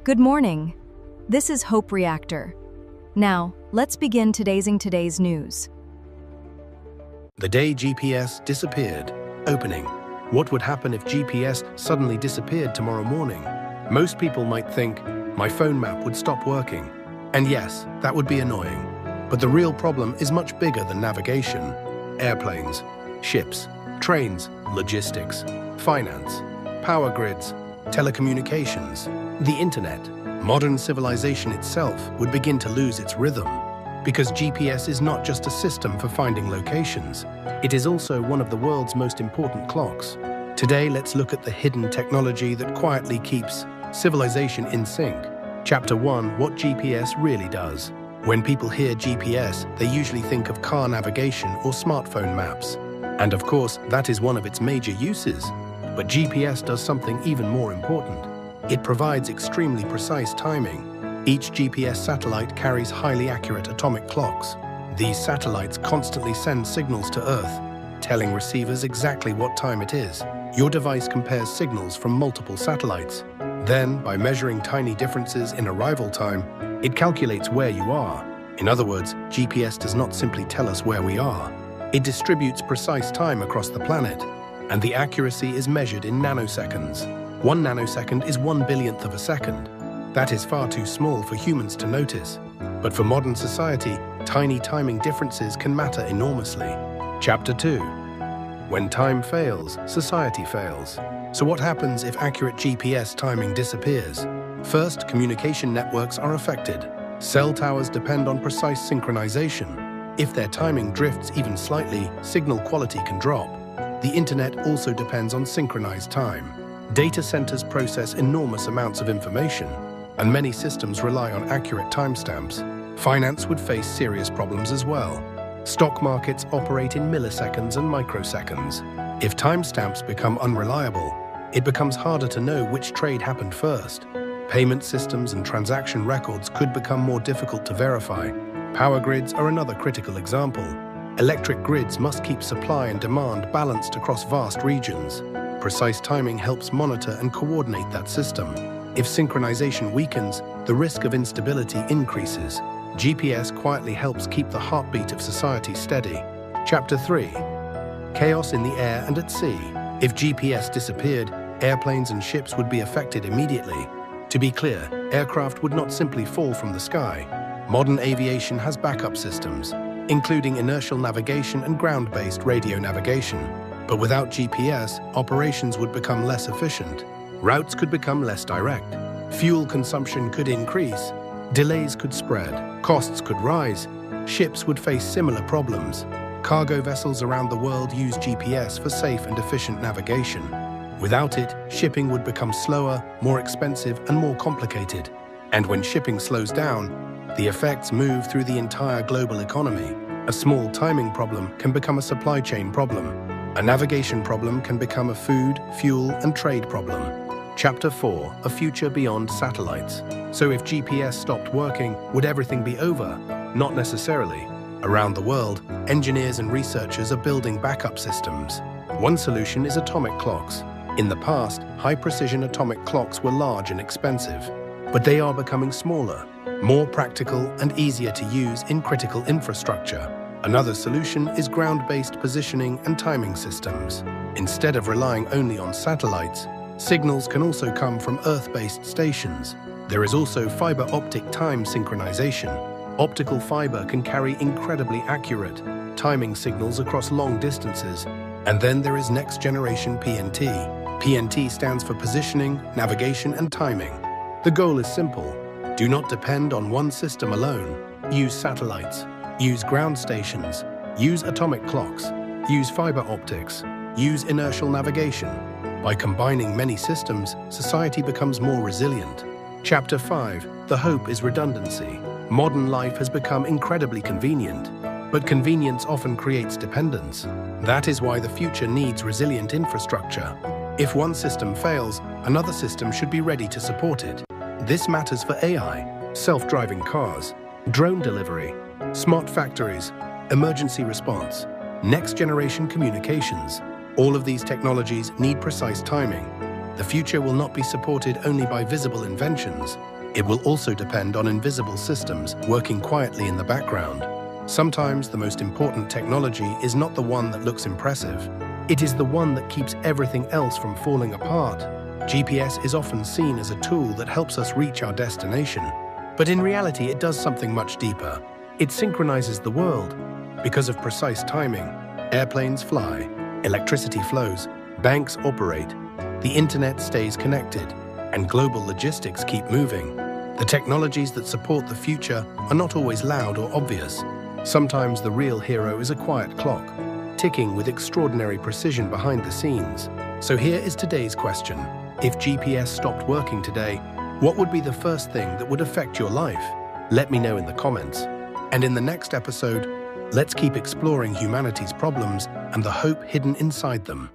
Good morning. This is Hope Reactor. Now, let's begin today's news. The day GPS disappeared. Opening. What would happen if GPS suddenly disappeared tomorrow morning? Most people might think, my phone map would stop working. And yes, that would be annoying. But the real problem is much bigger than navigation. Airplanes, ships, trains, logistics, finance, power grids, telecommunications, the internet. Modern civilization itself would begin to lose its rhythm, because GPS is not just a system for finding locations, it is also one of the world's most important clocks. Today, let's look at the hidden technology that quietly keeps civilization in sync. Chapter 1: What GPS really does. When people hear GPS, they usually think of car navigation or smartphone maps. And of course, that is one of its major uses. But GPS does something even more important. It provides extremely precise timing. Each GPS satellite carries highly accurate atomic clocks. These satellites constantly send signals to Earth, telling receivers exactly what time it is. Your device compares signals from multiple satellites. Then, by measuring tiny differences in arrival time, it calculates where you are. In other words, GPS does not simply tell us where we are. It distributes precise time across the planet, and the accuracy is measured in nanoseconds. 1 nanosecond is 1/1000th of a second. That is far too small for humans to notice. But for modern society, tiny timing differences can matter enormously. Chapter 2: When time fails, society fails. So what happens if accurate GPS timing disappears? First, communication networks are affected. Cell towers depend on precise synchronization. If their timing drifts even slightly, signal quality can drop. The internet also depends on synchronized time. Data centers process enormous amounts of information, and many systems rely on accurate timestamps. Finance would face serious problems as well. Stock markets operate in milliseconds and microseconds. If timestamps become unreliable, it becomes harder to know which trade happened first. Payment systems and transaction records could become more difficult to verify. Power grids are another critical example. Electric grids must keep supply and demand balanced across vast regions. Precise timing helps monitor and coordinate that system. If synchronization weakens, the risk of instability increases. GPS quietly helps keep the heartbeat of society steady. Chapter 3: Chaos in the air and at sea. If GPS disappeared, airplanes and ships would be affected immediately. To be clear, aircraft would not simply fall from the sky. Modern aviation has backup systems, including inertial navigation and ground-based radio navigation. But without GPS, operations would become less efficient. Routes could become less direct. Fuel consumption could increase. Delays could spread. Costs could rise. Ships would face similar problems. Cargo vessels around the world use GPS for safe and efficient navigation. Without it, shipping would become slower, more expensive, and more complicated. And when shipping slows down, the effects move through the entire global economy. A small timing problem can become a supply chain problem. A navigation problem can become a food, fuel, and trade problem. Chapter 4: A future beyond satellites. So if GPS stopped working, would everything be over? Not necessarily. Around the world, engineers and researchers are building backup systems. One solution is atomic clocks. In the past, high-precision atomic clocks were large and expensive, but they are becoming smaller, more practical and easier to use in critical infrastructure. Another solution is ground-based positioning and timing systems. Instead of relying only on satellites, signals can also come from Earth-based stations. There is also fiber optic time synchronization. Optical fiber can carry incredibly accurate timing signals across long distances. And then there is next-generation PNT. PNT stands for positioning, navigation, and timing. The goal is simple. Do not depend on one system alone. Use satellites. Use ground stations. Use atomic clocks. Use fiber optics. Use inertial navigation. By combining many systems, society becomes more resilient. Chapter 5: The hope is redundancy. Modern life has become incredibly convenient, but convenience often creates dependence. That is why the future needs resilient infrastructure. If one system fails, another system should be ready to support it. This matters for AI, self-driving cars, drone delivery, smart factories, emergency response, next-generation communications. All of these technologies need precise timing. The future will not be supported only by visible inventions. It will also depend on invisible systems working quietly in the background. Sometimes the most important technology is not the one that looks impressive. It is the one that keeps everything else from falling apart. GPS is often seen as a tool that helps us reach our destination. But in reality, it does something much deeper. It synchronizes the world. Because of precise timing, airplanes fly, electricity flows, banks operate, the internet stays connected, and global logistics keep moving. The technologies that support the future are not always loud or obvious. Sometimes the real hero is a quiet clock, ticking with extraordinary precision behind the scenes. So here is today's question. If GPS stopped working today, what would be the first thing that would affect your life? Let me know in the comments. And in the next episode, let's keep exploring humanity's problems and the hope hidden inside them.